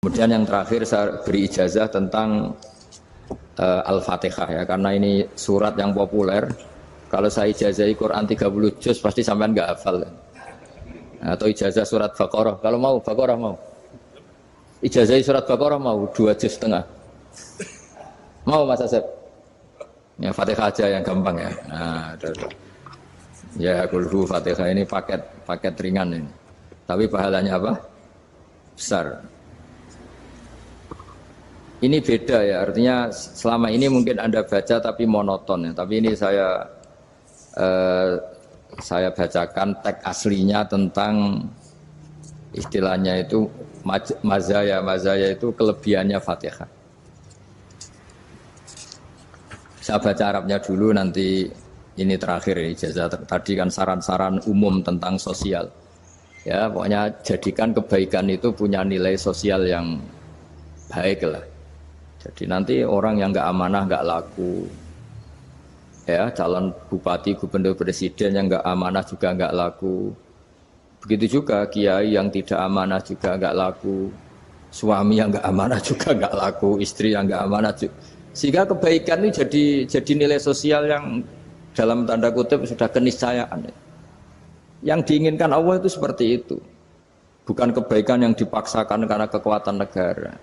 Kemudian yang terakhir saya beri ijazah tentang Al-Fatihah ya, karena ini surat yang populer. Kalau saya ijazahi Quran 30 juz pasti sampean nggak hafal. Atau ijazah surat Baqarah, kalau mau Baqarah mau. Ijazahi surat Baqarah mau 2 juz setengah. Mau Mas Asep? Ya Fatihah aja yang gampang ya. Nah, udah. Ya kulhu Fatihah ini paket ringan ini. Tapi pahalanya apa? Besar. Ini beda ya, artinya selama ini mungkin Anda baca tapi monoton ya. Tapi ini saya bacakan teks aslinya tentang istilahnya itu mazaya itu kelebihannya Fatihah. Saya baca Arabnya dulu, nanti ini terakhir ya, ijazah tadi kan saran-saran umum tentang sosial. Ya, pokoknya jadikan kebaikan itu punya nilai sosial yang baik lah. Jadi nanti orang yang nggak amanah nggak laku, ya calon bupati, gubernur, presiden yang nggak amanah juga nggak laku. Begitu juga kiai yang tidak amanah juga nggak laku, suami yang nggak amanah juga nggak laku, istri yang nggak amanah juga. Sehingga kebaikan ini jadi nilai sosial yang dalam tanda kutip sudah keniscayaan. Yang diinginkan Allah itu seperti itu, bukan kebaikan yang dipaksakan karena kekuatan negara.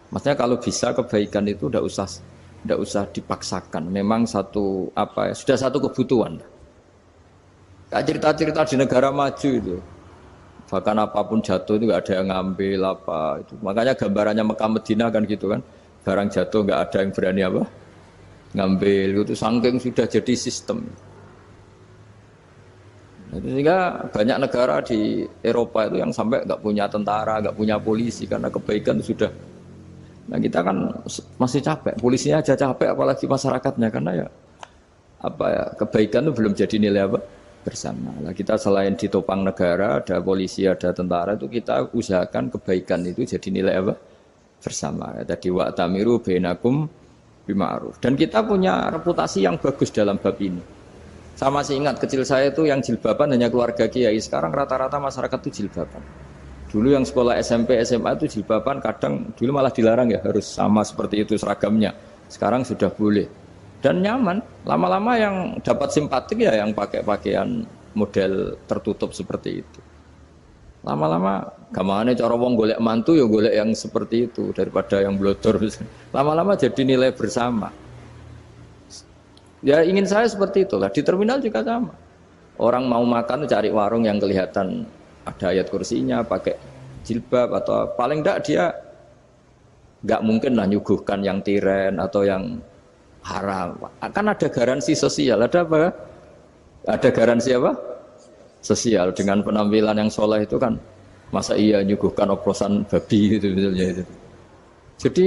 Maksudnya kalau bisa kebaikan itu tidak usah dipaksakan. Memang sudah satu kebutuhan. Kayak cerita-cerita di negara maju itu, bahkan apapun jatuh itu nggak ada yang ngambil apa itu. Makanya gambarannya Mekah Medina kan gitu kan, barang jatuh nggak ada yang berani apa ngambil. Itu saking sudah jadi sistem. Sehingga banyak negara di Eropa itu yang sampai nggak punya tentara, nggak punya polisi karena kebaikan itu sudah. Nah kita kan masih capek, polisinya aja capek apalagi masyarakatnya, karena ya kebaikan itu belum jadi nilai apa bersama. Nah kita selain ditopang negara, ada polisi, ada tentara, itu kita usahakan kebaikan itu jadi nilai apa bersama. Tadi wa'tamiru bainakum bima'ruf. Dan kita punya reputasi yang bagus dalam bab ini. Saya masih ingat kecil saya itu yang jilbaban hanya keluarga kiai. Sekarang rata-rata masyarakat itu jilbaban. Dulu yang sekolah SMP, SMA itu jilbaban kadang dulu malah dilarang ya, harus sama seperti itu seragamnya. Sekarang sudah boleh dan nyaman. Lama-lama yang dapat simpatik ya yang pakai pakaian model tertutup seperti itu. Lama-lama gamane cara wong golek mantu ya golek yang seperti itu daripada yang blodor. Lama-lama jadi nilai bersama. Ya ingin saya seperti itulah. Di terminal juga sama. Orang mau makan cari warung yang kelihatan ada ayat kursinya, pakai jilbab, atau paling enggak dia enggak mungkin lah nyuguhkan yang tiren atau yang haram. Kan ada garansi sosial, ada apa? Ada garansi apa? Sosial. Dengan penampilan yang soleh itu kan, masa iya nyuguhkan oplosan babi gitu misalnya itu. Jadi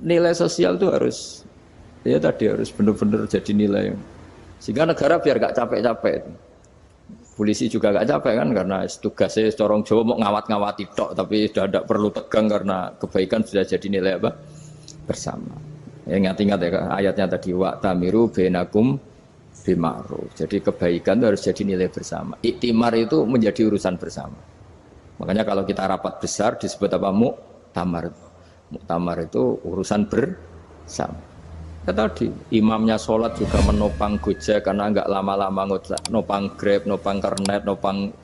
nilai sosial itu harus benar-benar jadi nilai. Sehingga negara biar enggak capek-capek itu. Polisi juga gak capek kan, karena tugasnya corong Jawa mau ngawat-ngawati tok, tapi sudah tidak perlu tegang karena kebaikan sudah jadi nilai apa bersama. Ya, ingat-ingat ya ayatnya tadi, wa'tamiru bainakum bima'ruf. Jadi kebaikan itu harus jadi nilai bersama. Iktimar itu menjadi urusan bersama. Makanya kalau kita rapat besar disebut apa? Muktamar. Muktamar itu urusan bersama. Ya tadi, imamnya sholat juga menopang Gojek karena enggak lama-lama nopang Grab, nopang Kernet, nopang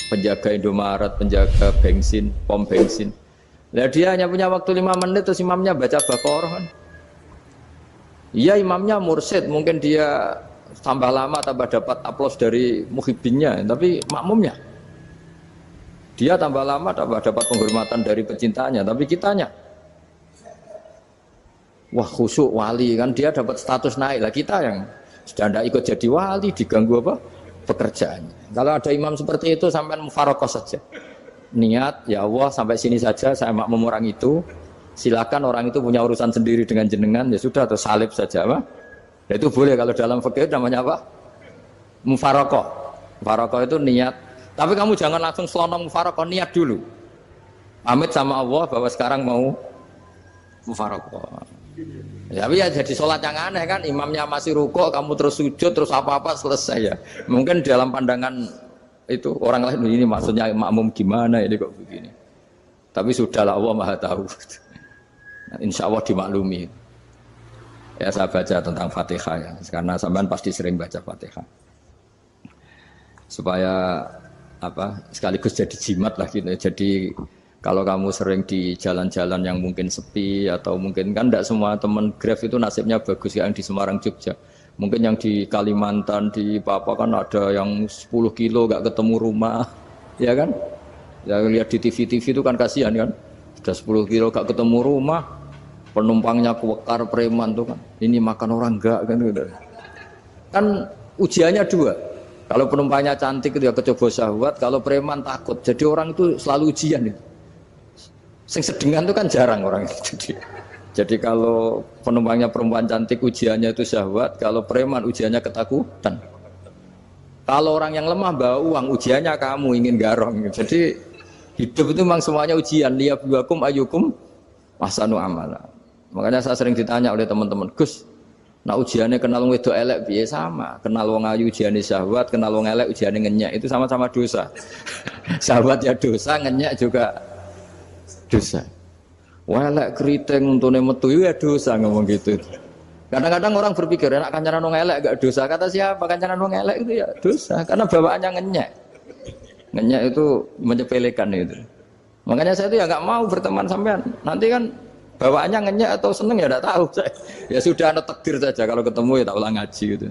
penjaga Indomaret, penjaga bensin, pom bensin. Nah dia hanya punya waktu 5 menit terus imamnya baca Baqarah kan. Iya imamnya mursyid, mungkin dia tambah lama tambah dapat aplaus dari muhibbinnya, tapi makmumnya dia tambah lama tambah dapat penghormatan dari pecintanya, tapi kitanya wah khusyuk wali kan, dia dapat status naik lah. Kita yang sudah tidak ikut jadi wali diganggu apa pekerjaannya. Kalau ada imam seperti itu sampai mufarokoh saja, niat ya Allah sampai sini saja saya makmum orang itu, silakan orang itu punya urusan sendiri dengan jenengan ya sudah, atau salib saja apa. Dan itu boleh kalau dalam fikih namanya apa mufarokoh. Mufarokoh itu niat, tapi kamu jangan langsung selonong mufarokoh, niat dulu pamit sama Allah bahwa sekarang mau mufarokoh. Ya, tapi ya jadi sholat yang aneh kan, imamnya masih rukuk, kamu terus sujud, terus apa-apa selesai ya. Mungkin dalam pandangan itu orang lain ini maksudnya makmum gimana ini kok begini. Tapi sudahlah Allah Maha tahu. Nah, insya Allah dimaklumi. Ya saya baca tentang Fatihah ya, karena sampean pasti sering baca Fatihah. Supaya sekaligus jadi jimat lah gitu. Jadi kalau kamu sering di jalan-jalan yang mungkin sepi atau mungkin kan tidak semua teman Grab itu nasibnya bagus yang di Semarang Jogja. Mungkin yang di Kalimantan di Papua kan ada yang 10 kilo gak ketemu rumah, ya kan? Ya lihat di TV-TV itu kan kasihan kan. Sudah 10 kilo gak ketemu rumah, penumpangnya kewekar preman tuh kan. Ini makan orang enggak kan gitu. Kan ujiannya dua. Kalau penumpangnya cantik itu ya kecoba syahwat, kalau preman takut. Jadi orang itu selalu ujian itu. Sing sedengan itu kan jarang orang itu. Jadi kalau penumpangnya perempuan cantik ujiannya itu syahwat, kalau preman ujiannya ketakutan. Kalau orang yang lemah bawa uang ujiannya kamu ingin garong. Jadi hidup itu memang semuanya ujian. Liyabluwakum ayyukum ahsanu amala. Makanya saya sering ditanya oleh teman-teman, Gus, nah ujiannya kenal wong wedok elek piye sama? Kenal wong ayu ujiannya syahwat, kenal wong elek ujiannya ngenyek, itu sama-sama dosa. Syahwat ya dosa, ngenyek juga dosa. Welek keriting untune metu ya dosa ngomong gitu. Kadang-kadang orang berpikir enak kancanan wong elek gak dosa. Kata siapa kancanan wong elek itu ya dosa karena bawaannya ngenyek. Ngenyek itu menyepelekan itu. Makanya saya itu ya nggak mau berteman sampean. Nanti kan bawaannya ngenyek atau seneng ya enggak tahu. Ya sudah ada takdir saja kalau ketemu ya tak ulang ngaji gitu.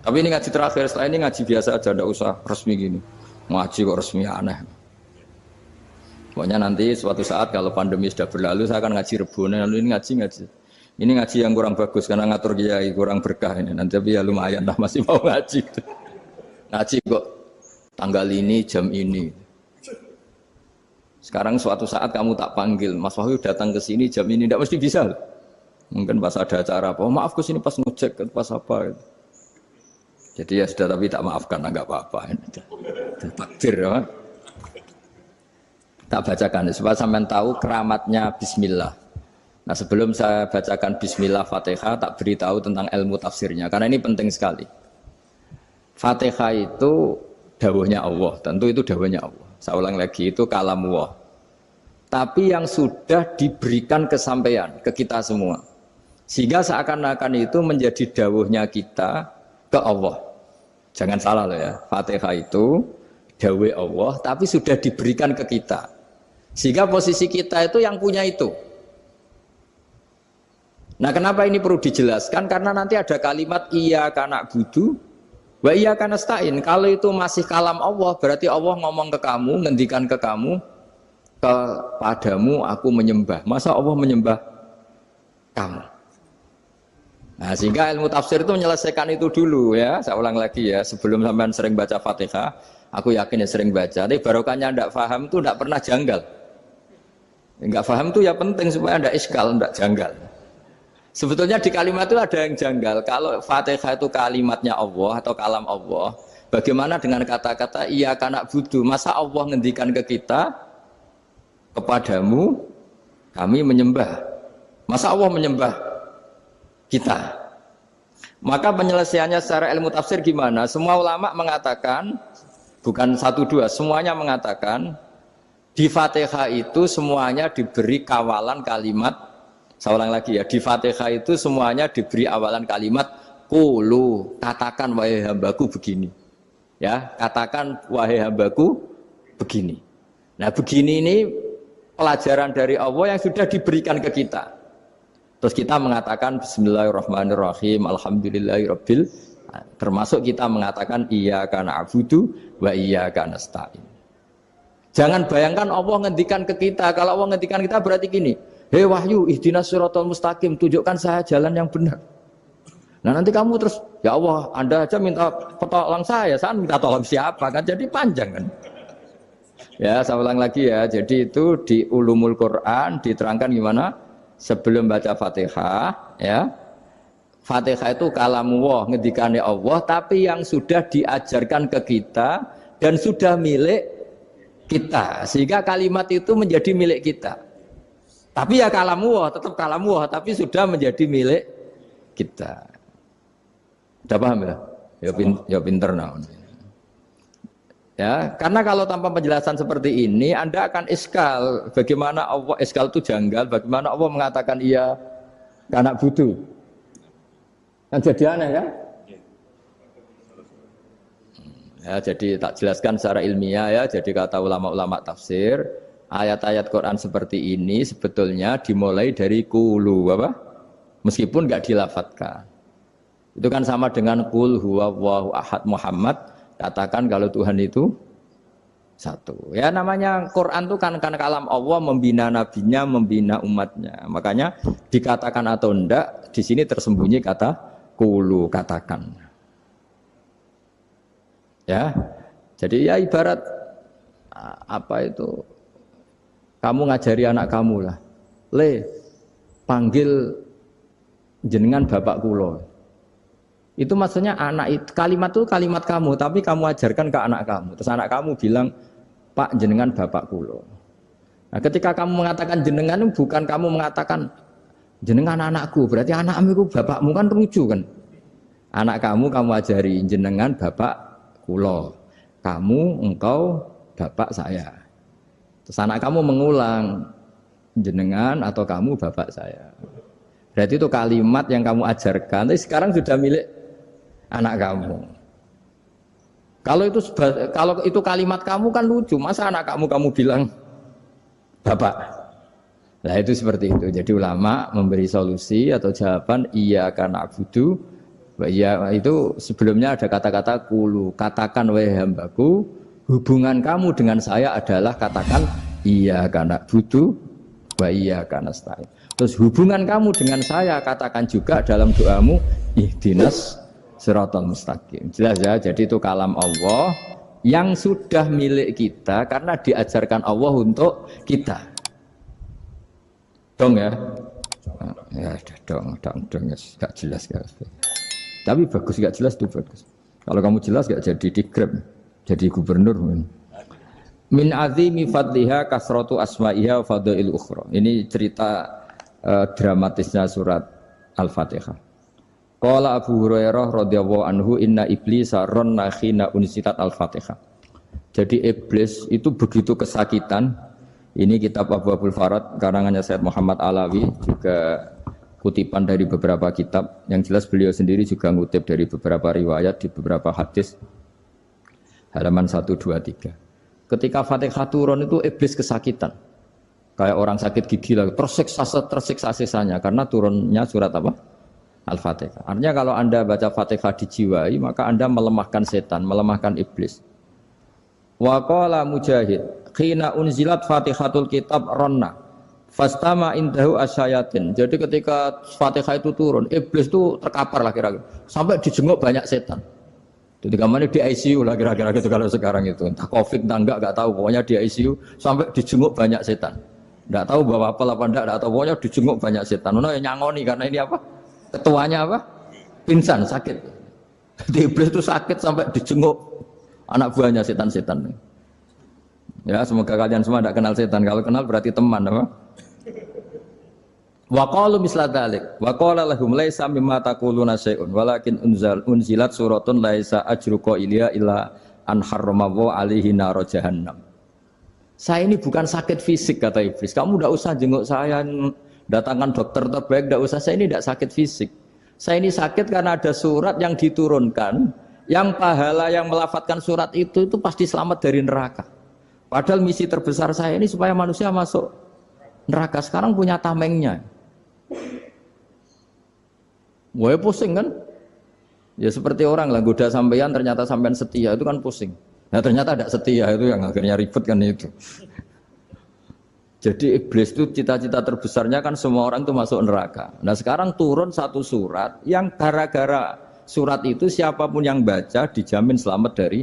Tapi ini ngaji terakhir, setelah ini ngaji biasa aja, enggak usah resmi gini. Ngaji kok resmi aneh. Pokoknya nanti suatu saat kalau pandemi sudah berlalu saya akan ngaji Rebone, lalu ini ngaji. Ini ngaji yang kurang bagus karena ngatur kiai kurang berkah ini. Nanti tapi ya lumayan lah masih mau ngaji. Ngaji kok tanggal ini jam ini. Sekarang suatu saat kamu tak panggil, Mas Wahyu datang ke sini jam ini tidak mesti bisa. Mungkin pas ada acara apa, maaf ke sini pas ngecek pas apa. Gitu. Jadi ya sudah tapi tak maafkan enggak apa-apa. Takdir ya. Tak bacakan supaya sampean tahu keramatnya bismillah. Nah, sebelum saya bacakan bismillah Fatihah tak beritahu tentang ilmu tafsirnya karena ini penting sekali. Fatihah itu dawuhnya Allah, tentu itu dawuhnya Allah. Saya ulang lagi itu kalamullah. Tapi yang sudah diberikan kesampaian ke kita semua. Sehingga seakan-akan itu menjadi dawuhnya kita ke Allah. Jangan salah loh ya. Fatihah itu dawuh Allah tapi sudah diberikan ke kita. Sehingga posisi kita itu yang punya itu. Nah kenapa ini perlu dijelaskan? Karena nanti ada kalimat iyyaka na'budu wa iyyaka nasta'in. Kalau itu masih kalam Allah, berarti Allah ngomong ke kamu, ngendikan ke kamu, kepadamu aku menyembah. Masa Allah menyembah kamu? Nah sehingga ilmu tafsir itu menyelesaikan itu dulu ya. Saya ulang lagi ya, sebelum sampean sering baca Fatihah, aku yakin ya sering baca. Tapi barokahnya tidak paham itu tidak pernah janggal. Enggak paham itu ya penting supaya tidak iskal, tidak janggal. Sebetulnya di kalimat itu ada yang janggal. Kalau Fatihah itu kalimatnya Allah atau kalam Allah, bagaimana dengan kata-kata iyyaka na'budu? Masa Allah ngendikan ke kita, kepadamu kami menyembah. Masa Allah menyembah kita? Maka penyelesaiannya secara ilmu tafsir gimana? Semua ulama mengatakan, bukan satu dua, semuanya mengatakan di Fatihah itu semuanya diberi kawalan kalimat. Saya ulang lagi ya, di Fatihah itu semuanya diberi awalan kalimat qulu, katakan wahai hambaku begini. Ya, katakan wahai hambaku begini. Nah, begini ini pelajaran dari Allah yang sudah diberikan ke kita. Terus kita mengatakan bismillahirrahmanirrahim, alhamdulillahirabbil, termasuk kita mengatakan iyyaka na'budu wa iyyaka nasta'in. Jangan bayangkan Allah ngendikan ke kita. Kalau Allah ngendikan kita berarti gini, hei Wahyu, ihdinas siratal mustaqim, tunjukkan saya jalan yang benar. Nah nanti kamu terus, ya Allah, Anda aja minta tolong saya minta tolong siapa kan? Jadi panjang kan? Ya, saya ulang lagi ya. Jadi itu di Ulumul Quran diterangkan gimana? Sebelum baca Fatihah, ya. Fatihah itu kalamullah, ngendikannya Allah, tapi yang sudah diajarkan ke kita dan sudah milik kita, sehingga kalimat itu menjadi milik kita. Tapi ya kalamullah, tetap kalamullah, tapi sudah menjadi milik kita. Sudah paham ya? Ya pinter nah. Ya, karena kalau tanpa penjelasan seperti ini, Anda akan iskal. Bagaimana Allah iskal itu janggal? Bagaimana Allah mengatakan iya anak butuh? Kan jadi aneh kan? Ya, jadi tak jelaskan secara ilmiah ya. Jadi kata ulama-ulama tafsir, ayat-ayat Quran seperti ini sebetulnya dimulai dari kulu apa? Meskipun nggak dilafatkan. Itu kan sama dengan kul huwallahu ahad Muhammad, katakan kalau Tuhan itu satu. Ya namanya Quran itu kan kalam Allah, membina nabinya, membina umatnya. Makanya dikatakan atau enggak, di sini tersembunyi kata kulu, katakan. Ya. Jadi ya ibarat apa itu? Kamu ngajari anak kamu lah. Le, panggil jenengan bapak kulo. Itu maksudnya anak itu, kalimat itu kalimat kamu, tapi kamu ajarkan ke anak kamu. Terus anak kamu bilang, Pak jenengan bapak kulo. Nah, ketika kamu mengatakan jenengan, bukan kamu mengatakan jenengan anakku, berarti anakmu itu bapakmu, kan lucu kan? Anak kamu ajari jenengan bapak kulo. Kamu, engkau bapak saya. Terus anak kamu mengulang jenengan atau kamu bapak saya. Berarti itu kalimat yang kamu ajarkan, tapi sekarang sudah milik anak kamu. Kalau itu kalimat kamu kan lucu, masa anak kamu bilang bapak. Nah itu seperti itu. Jadi ulama memberi solusi atau jawaban iya karena abudu. Iya itu sebelumnya ada kata-kata kulu, katakan wahai hambaku, hubungan kamu dengan saya adalah katakan iya karena abudu wa iya karena nasta'in. Terus hubungan kamu dengan saya katakan juga dalam doamu ihdinas siratal mustaqim. Jelas ya, jadi itu kalam Allah yang sudah milik kita karena diajarkan Allah untuk kita. Dong ya? Ya dong ya, gak jelas gak. Tapi bagus gak jelas itu bagus. Kalau kamu jelas gak jadi digrab, jadi gubernur. Min azimi fadliha kasratu asma'iha fadail ukhra. Ini cerita dramatisnya surat Al-Fatihah. Qala Abu Hurairah radhiyallahu anhu inna iblisa ranna khina unsitat Al-Fatihah. Jadi iblis itu begitu kesakitan. Ini kitab Abwaabul Farad karangannya Sayyid Muhammad Alawi, juga kutipan dari beberapa kitab. Yang jelas beliau sendiri juga ngutip dari beberapa riwayat di beberapa hadis. Halaman 123. Ketika Fatihah turun itu iblis kesakitan. Kayak orang sakit gigi lah, tersiksa sisanya karena turunnya surat apa? Al-Fatihah. Artinya kalau Anda baca Fatihah dijiwai, maka Anda melemahkan setan, melemahkan iblis. Wa qala Mujahid, khina unzilat Fatihatul kitab ronna fastama indahu asyayatin. Jadi ketika Fatihah itu turun, iblis itu terkapar lah kira-kira. Sampai dijenguk banyak setan. Jadi kemana di ICU lah kira-kira gitu kalau sekarang itu. Entah COVID entah enggak tahu, pokoknya di ICU sampai dijenguk banyak setan. Enggak tahu bawa apa enggak tahu, pokoknya dijenguk banyak setan. Ono yang nyangoni karena ini apa? Ketuanya apa? Pingsan, sakit. Di iblis itu sakit sampai dijenguk anak buahnya setan-setan. Ya, semoga kalian semua tidak kenal setan. Kalau kenal berarti teman, apa? Wa qalu misla dzalik. Wa qala lahum laisa mimma taquluna syai'un walakin unzilat suratun laisa ajruqa ilya illa an harrama alaihi nar jahannam. Saya ini bukan sakit fisik kata iblis. Kamu tidak usah jenguk saya, datangkan dokter terbaik, tidak usah. Saya ini tidak sakit fisik. Saya ini sakit karena ada surat yang diturunkan, yang pahala yang melafatkan surat itu pasti selamat dari neraka. Padahal misi terbesar saya ini supaya manusia masuk neraka. Sekarang punya tamengnya. Wah pusing kan? Ya seperti orang lah, goda sampean ternyata sampean setia, itu kan pusing. Nah ternyata tidak setia, itu yang akhirnya ribet kan itu. Jadi iblis itu cita-cita terbesarnya kan semua orang itu masuk neraka. Nah sekarang turun satu surat yang gara-gara surat itu siapapun yang baca dijamin selamat dari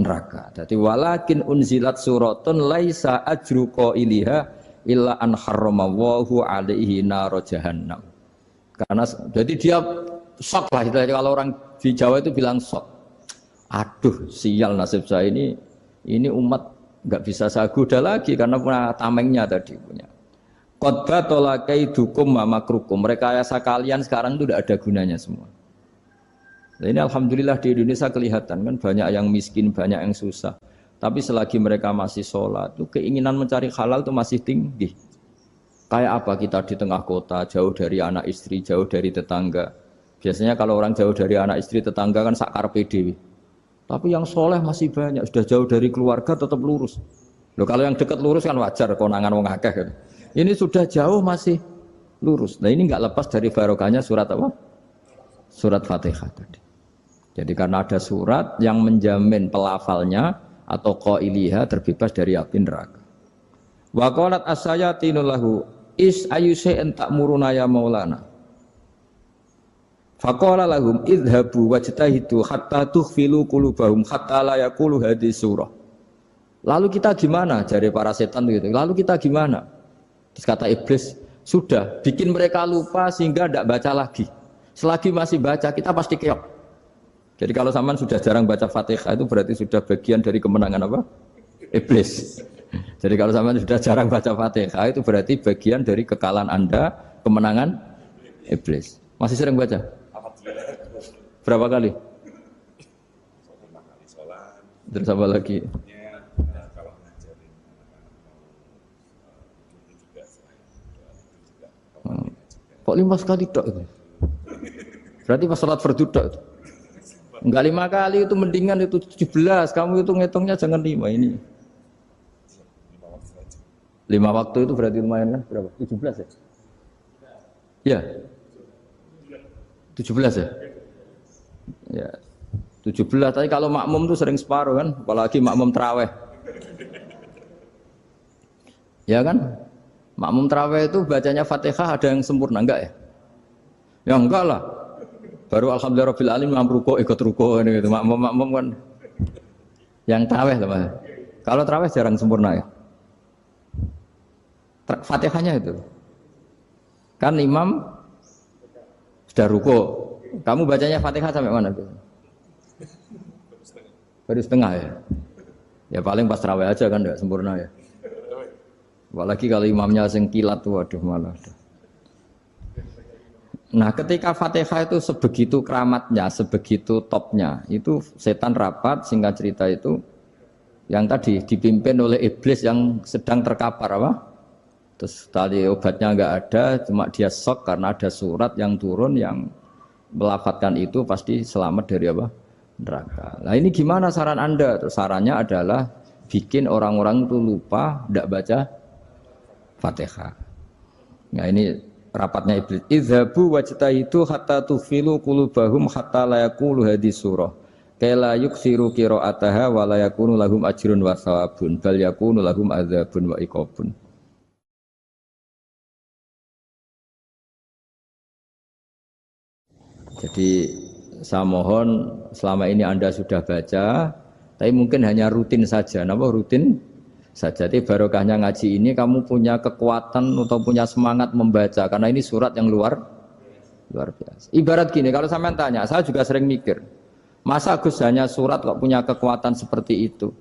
neraka. Jadi walakin unzilat suratun laisa ajru qailiha illa an harramallahu alaihi nar jahannam. Karena jadi dia shock lah, kalau orang di Jawa itu bilang shock. Aduh sial nasib saya ini umat nggak bisa saya goda lagi karena punya tamengnya tadi punya. Qad tolakai dukum makrukum. Rekayasa kalian sekarang itu tidak ada gunanya semua. Nah, ini alhamdulillah di Indonesia kelihatan kan banyak yang miskin, banyak yang susah. Tapi selagi mereka masih sholat, itu keinginan mencari halal itu masih tinggi. Kayak apa kita di tengah kota, jauh dari anak istri, jauh dari tetangga. Biasanya kalau orang jauh dari anak istri, tetangga kan sakar PDW. Tapi yang soleh masih banyak, sudah jauh dari keluarga tetap lurus. Loh, kalau yang dekat lurus kan wajar, konangan wong akeh kan. Ini sudah jauh masih lurus. Nah ini nggak lepas dari barokahnya surat apa? Surat Fatihah tadi. Jadi karena ada surat yang menjamin pelafalnya atau qailiha terbebas dari api neraka. Wa qalat as-sayatinu lahu is ayyusai'in ta'muruna ya maulana. Faqala lahum idhabu wajtahidu hatta tukhfilu qulubahum hatta la yaqulu hadhihi surah. Lalu kita gimana? Jari para setan gitu. Lalu kita gimana? Terus kata iblis, sudah bikin mereka lupa sehingga tidak baca lagi. Selagi masih baca kita pasti keok. Jadi kalau sampean sudah jarang baca Fatihah itu berarti sudah bagian dari kemenangan apa? Iblis. Jadi kalau sampean sudah jarang baca Fatihah itu berarti bagian dari kekalahan Anda, kemenangan iblis. Masih sering baca? Berapa kali? Terus apa lagi? Kok 5 kali tok itu? Berarti pas sholat fardu tok itu. Enggak 5 kali itu mendingan itu 17. Kamu itu ngitungnya jangan 5 ini. 5 waktu itu berarti lumayan kan? Berapa? 17 ya? Ya. 17 ya? Ya. 17. Tapi kalau makmum tuh sering separuh kan, apalagi makmum tarawih. Ya kan? Makmum tarawih itu bacanya Fatihah ada yang sempurna enggak ya? Ya enggak lah. Baru alhamdulillah rabbil alamin ruko ikut ruko gitu. Makmum kan yang tarawih lah. Kalau tarawih jarang sempurna ya. Fatihahnya itu. Kan imam sudah ruko. Kamu bacanya Fatihah sampai mana tuh? Baru setengah ya. Ya paling pas tarawih aja kan enggak sempurna ya. Apalagi kalau imamnya sing kilat tuh waduh malah. Nah ketika Fatihah itu sebegitu keramatnya, sebegitu topnya, itu setan rapat, singkat cerita itu yang tadi dipimpin oleh iblis yang sedang terkapar apa? Terus tadi obatnya nggak ada, cuma dia shock karena ada surat yang turun yang melafatkan itu pasti selamat dari apa? Neraka. Nah ini gimana saran Anda? Terus sarannya adalah bikin orang-orang itu lupa, tidak baca Fatihah. Nah ini rapatnya iblis. Idzabu wajtahidu hatta tufilu qulubahum hatta la yaqulu hadhihi surah. Kala yuksiru qira'ataha wa la yakunu lahum ajrun wa thawabun bal yakunu lahum adzabun wa iqabun. Jadi saya mohon selama ini Anda sudah baca, tapi mungkin hanya rutin saja. Napa rutin saja? Jadi barokahnya ngaji ini kamu punya kekuatan atau punya semangat membaca karena ini surat yang luar biasa. Ibarat gini, kalau sampean tanya, saya juga sering mikir, masa Gus hanya surat kok punya kekuatan seperti itu?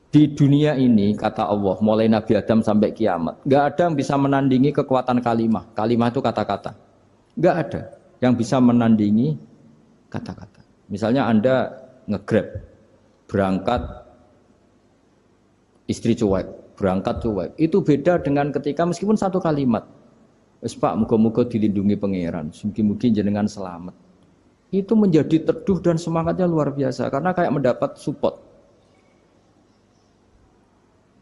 Di dunia ini kata Allah, mulai Nabi Adam sampai kiamat, nggak ada yang bisa menandingi kekuatan kalimah. Kalimah itu kata-kata, nggak ada yang bisa menandingi kata-kata. Misalnya Anda nge-grab, berangkat istri cuek, berangkat cuek. Itu beda dengan ketika meskipun satu kalimat. Wes Pak, muga-muga dilindungi pangeran, mugi-mugi jenengan selamat. Itu menjadi teduh dan semangatnya luar biasa karena kayak mendapat support.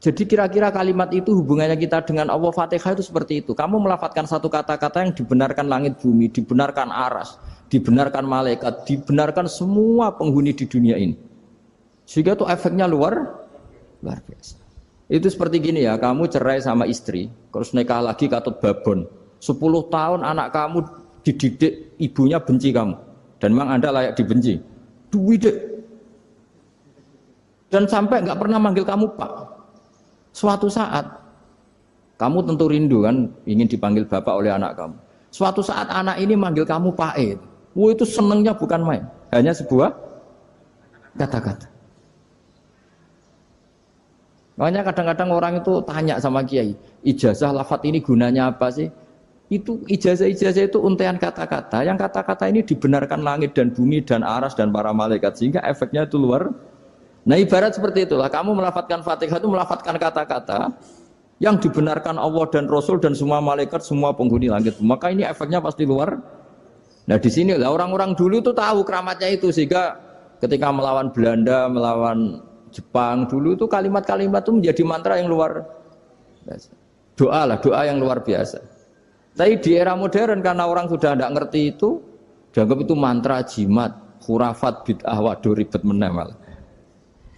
Jadi kira-kira kalimat itu hubungannya kita dengan Allah Fatihah itu seperti itu. Kamu melafadzkan satu kata-kata yang dibenarkan langit bumi, dibenarkan aras, dibenarkan malaikat, dibenarkan semua penghuni di dunia ini. Sehingga itu efeknya luar biasa. Itu seperti gini ya, kamu cerai sama istri, terus nikah lagi katut babon. 10 tahun anak kamu dididik, ibunya benci kamu. Dan memang Anda layak dibenci. Duwidek. Dan sampai nggak pernah manggil kamu Pak. Suatu saat, kamu tentu rindu kan, ingin dipanggil Bapak oleh anak kamu. Suatu saat anak ini manggil kamu Pak E. Wah itu senengnya bukan main. Hanya sebuah kata-kata. Makanya kadang-kadang orang itu tanya sama kiai, ijazah lafadz ini gunanya apa sih? Itu ijazah-ijazah itu untaian kata-kata. Yang kata-kata ini dibenarkan langit dan bumi dan aras dan para malaikat sehingga efeknya itu luar. Nah ibarat seperti itulah. Kamu melafadzkan Fatihah itu melafadzkan kata-kata yang dibenarkan Allah dan Rasul dan semua malaikat, semua penghuni langit. Maka ini efeknya pasti luar. Nah di sini lah orang-orang dulu itu tahu keramatnya itu sehingga ketika melawan Belanda, melawan Jepang dulu itu kalimat-kalimat itu menjadi mantra yang luar biasa. Doa lah, doa yang luar biasa. Tapi di era modern karena orang sudah tidak ngerti itu, dianggap itu mantra, jimat, khurafat, bid'ah, waduh ribet menemal.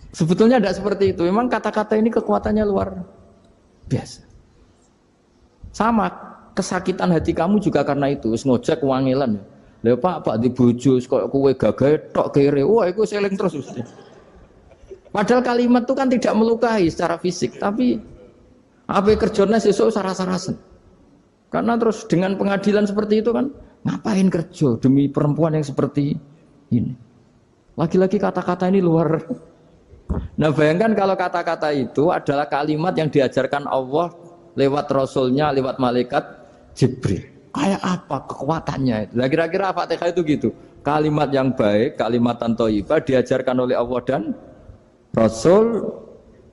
Sebetulnya tidak seperti itu. Memang kata-kata ini kekuatannya luar biasa. Sama kesakitan hati kamu juga karena itu. Ngojek wangilan. Lha Pak di bojo kok kowe gagah tok kere. Wah, iku seling terus. Padahal kalimat itu kan tidak melukai secara fisik, tapi apa kerjanya sesuk sarah-sarasen. Karena terus dengan pengadilan seperti itu kan ngapain kerja demi perempuan yang seperti ini. Lagi-lagi kata-kata ini luar. Nah bayangkan kalau kata-kata itu adalah kalimat yang diajarkan Allah lewat Rasulnya, lewat malaikat Jibril. Kayak apa kekuatannya? Nah kira-kira Fatihah itu gitu. Kalimat yang baik, kalimat thayyibah diajarkan oleh Allah dan Rasul.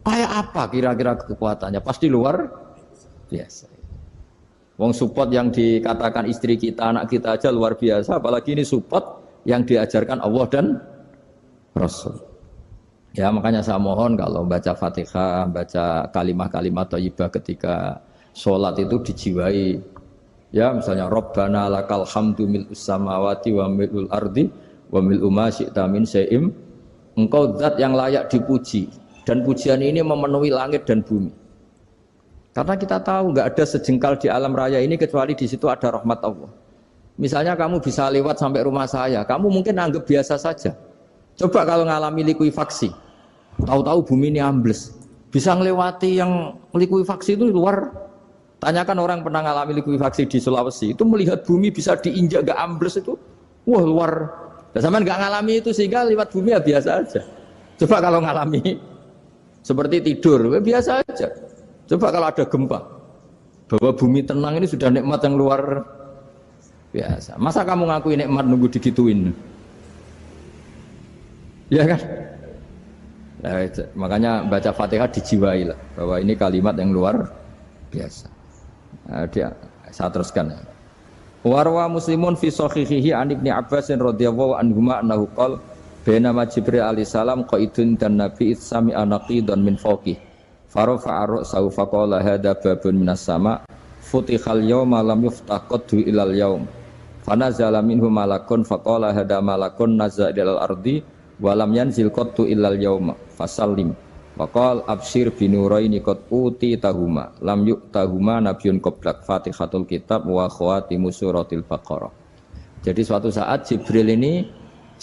Kayak apa kira-kira kekuatannya? Pasti luar biasa. Wong support yang dikatakan istri kita, anak kita aja luar biasa, apalagi ini support yang diajarkan Allah dan Rasul. Ya makanya saya mohon kalau baca Fatihah, baca kalimat-kalimat thayyibah ketika sholat itu dijiwai. Ya misalnya Rabbana lakal hamdu mil'us samawati wa mil'ul ardi wa mil'u ma syi'ta min syai'im. Engkau zat yang layak dipuji dan pujian ini memenuhi langit dan bumi. Karena kita tahu nggak ada sejengkal di alam raya ini kecuali di situ ada rahmat Allah. Misalnya kamu bisa lewat sampai rumah saya, kamu mungkin anggap biasa saja. Coba kalau ngalami likuifaksi, tahu-tahu bumi ini ambles, bisa ngelewati yang likuifaksi itu luar. Tanyakan orang pernah ngalami likuifaksi di Sulawesi, itu melihat bumi bisa diinjak nggak ambles itu, wah luar. Dan sama nggak ngalami itu sehingga lewat bumi ya biasa aja. Coba kalau ngalami seperti tidur, ya biasa aja. Coba kalau ada gempa, bahwa bumi tenang ini sudah nikmat yang luar biasa. Masa kamu ngakui nikmat nunggu digituin? Ya kan? Nah, makanya baca Fatihah dijiwai lah, bahwa ini kalimat yang luar biasa. Nah, saya teruskan. Warwa Muslimun fi sahihihi an Ibnu Abbas radhiyallahu anhuma annahu qala bainama Jibril alaihi salam qaidun dan Nabi sami anaqidan min fawqih. Farofa arok saufa qala hada babun minas sama futihal yawma lam yuftah qaddu ilal yawm fanazala minhu malakun faqala hada malakun nazza ilal ardi walam yanzil qaddu ilal yawma fasallim waqal abshir binuraini qad uti tahuma lam yu'tahuma nabiyyun qablak fatihatul kitab wa khawatimu suratil baqarah. Jadi suatu saat Jibril ini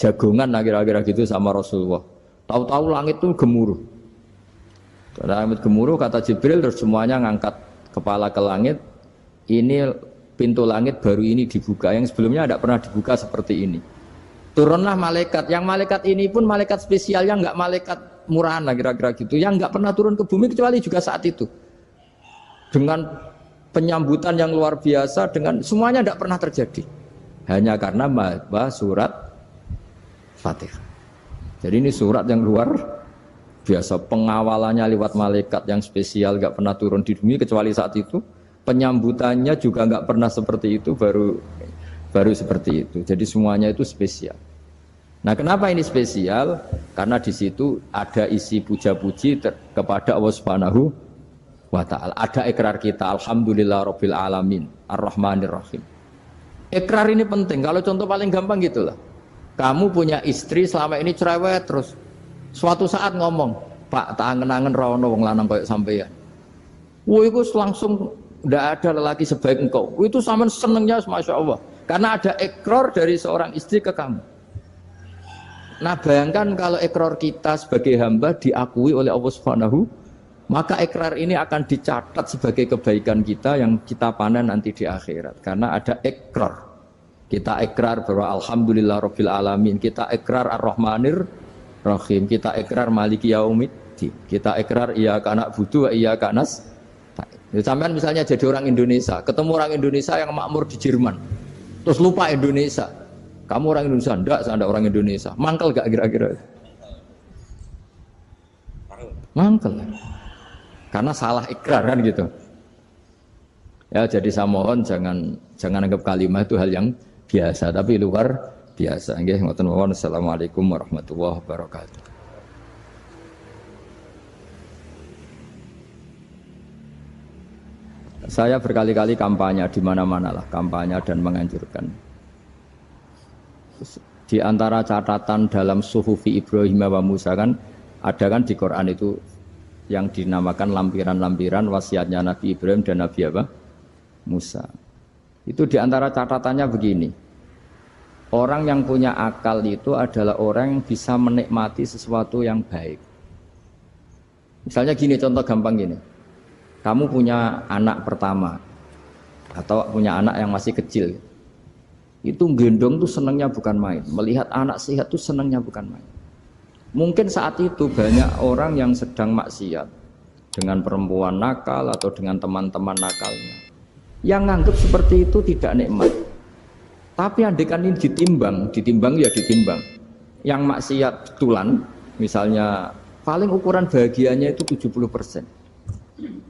jagongan kira-kira gitu sama Rasulullah. Tahu-tahu langit itu gemuruh. Langit gemuruh kata Jibril terus semuanya ngangkat kepala ke langit. Ini pintu langit baru ini dibuka, yang sebelumnya tidak pernah dibuka seperti ini. Turunlah malaikat, yang malaikat ini pun malaikat spesial, yang nggak malaikat murahan lah kira-kira gitu, yang nggak pernah turun ke bumi kecuali juga saat itu. Dengan penyambutan yang luar biasa, dengan semuanya tidak pernah terjadi. Hanya karena bahas surat Fatihah. Jadi ini surat yang luar biasa, pengawalannya lewat malaikat yang spesial, nggak pernah turun di bumi kecuali saat itu. Penyambutannya juga nggak pernah seperti itu, baru seperti itu. Jadi semuanya itu spesial. Nah, kenapa ini spesial? Karena di situ ada isi puja-puji kepada Allah Subhanahu wa Ta'ala. Ada ikrar kita, alhamdulillah rabbil alamin, ar-rahmanir rahim. Ikrar ini penting. Kalau contoh paling gampang gitulah. Kamu punya istri selama ini cerewet terus. Suatu saat ngomong, Pak, tak angen-angen rawono wong lanang kayak sampeyan. Wah, itu langsung tidak ada lelaki sebaik engkau. Itu sama senengnya, masya Allah. Karena ada ikrar dari seorang istri ke kamu. Nah, bayangkan kalau ikrar kita sebagai hamba diakui oleh Allah Subhanahu, maka ikrar ini akan dicatat sebagai kebaikan kita yang kita panen nanti di akhirat. Karena ada ikrar. Kita ikrar bahwa alhamdulillah rabbil alamin. Kita ikrar ar-rahmanir rahim, kita ikrar maliki yaumiddin, kita ikrar iyyaka na'budu wa iyyaka nasta'in. Ya, sampean misalnya jadi orang Indonesia, ketemu orang Indonesia yang makmur di Jerman, terus lupa Indonesia. Kamu orang Indonesia? Enggak, saya enggak orang Indonesia. Mangkel gak kira-kira? Mangkel. Karena salah ikrar kan gitu. Ya, jadi saya mohon jangan anggap kalimat itu hal yang biasa, tapi luar biasa. Nggih, ngoten mawon. Assalamualaikum warahmatullahi wabarakatuh. Saya berkali-kali kampanye di mana-mana lah, kampanye dan menganjurkan. Di antara catatan dalam Suhufi Ibrahim wa Musa kan ada kan di Quran itu yang dinamakan lampiran-lampiran wasiatnya Nabi Ibrahim dan Nabi apa? Musa. Itu di antara catatannya begini. Orang yang punya akal itu adalah orang yang bisa menikmati sesuatu yang baik. Misalnya gini, contoh gampang gini. Kamu punya anak pertama atau punya anak yang masih kecil. Itu gendong tuh senangnya bukan main. Melihat anak sehat tuh senangnya bukan main. Mungkin saat itu banyak orang yang sedang maksiat dengan perempuan nakal atau dengan teman-teman nakalnya. Yang nganggap seperti itu tidak nikmat. Tapi andaikan ini ditimbang ya ditimbang. Yang maksiat betulan, misalnya paling ukuran bahagianya itu 70%.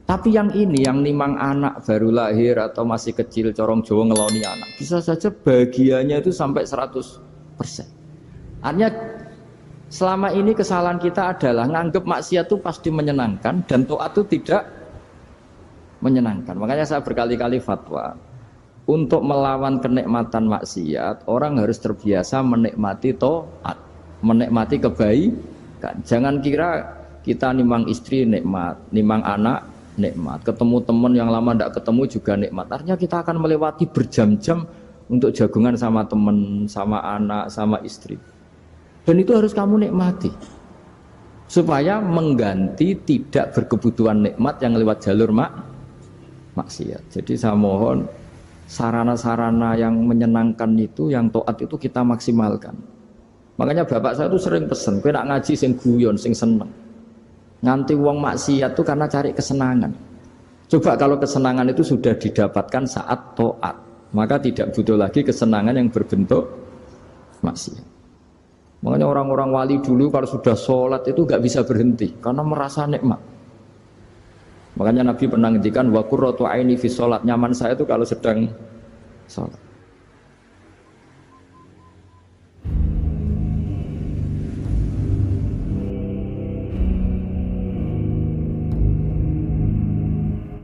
Tapi yang ini, yang nimang anak baru lahir atau masih kecil, corong Jawa ngeloni anak, bisa saja bahagianya itu sampai 100%. Artinya selama ini kesalahan kita adalah nganggap maksiat itu pasti menyenangkan dan taat itu tidak menyenangkan. Makanya saya berkali-kali fatwa, untuk melawan kenikmatan maksiat, orang harus terbiasa menikmati taat, menikmati kebaikan. Jangan kira kita nimang istri nikmat, nimang anak nikmat, ketemu teman yang lama tidak ketemu juga nikmat. Artinya kita akan melewati berjam-jam untuk jagungan sama teman, sama anak, sama istri. Dan itu harus kamu nikmati supaya mengganti tidak berkebutuhan nikmat yang lewat jalur maksiat. Jadi saya mohon sarana-sarana yang menyenangkan itu, yang taat itu kita maksimalkan. Makanya bapak saya itu sering pesen, kowe nak ngaji sing guyon, sing seneng. Nganti wong maksiat itu karena cari kesenangan. Coba kalau kesenangan itu sudah didapatkan saat taat, maka tidak butuh lagi kesenangan yang berbentuk maksiat. Makanya orang-orang wali dulu kalau sudah sholat itu gak bisa berhenti karena merasa nikmat. Makanya Nabi pernah ngendikan wa qurratu aini fi sholat, nyaman saya itu kalau sedang sholat.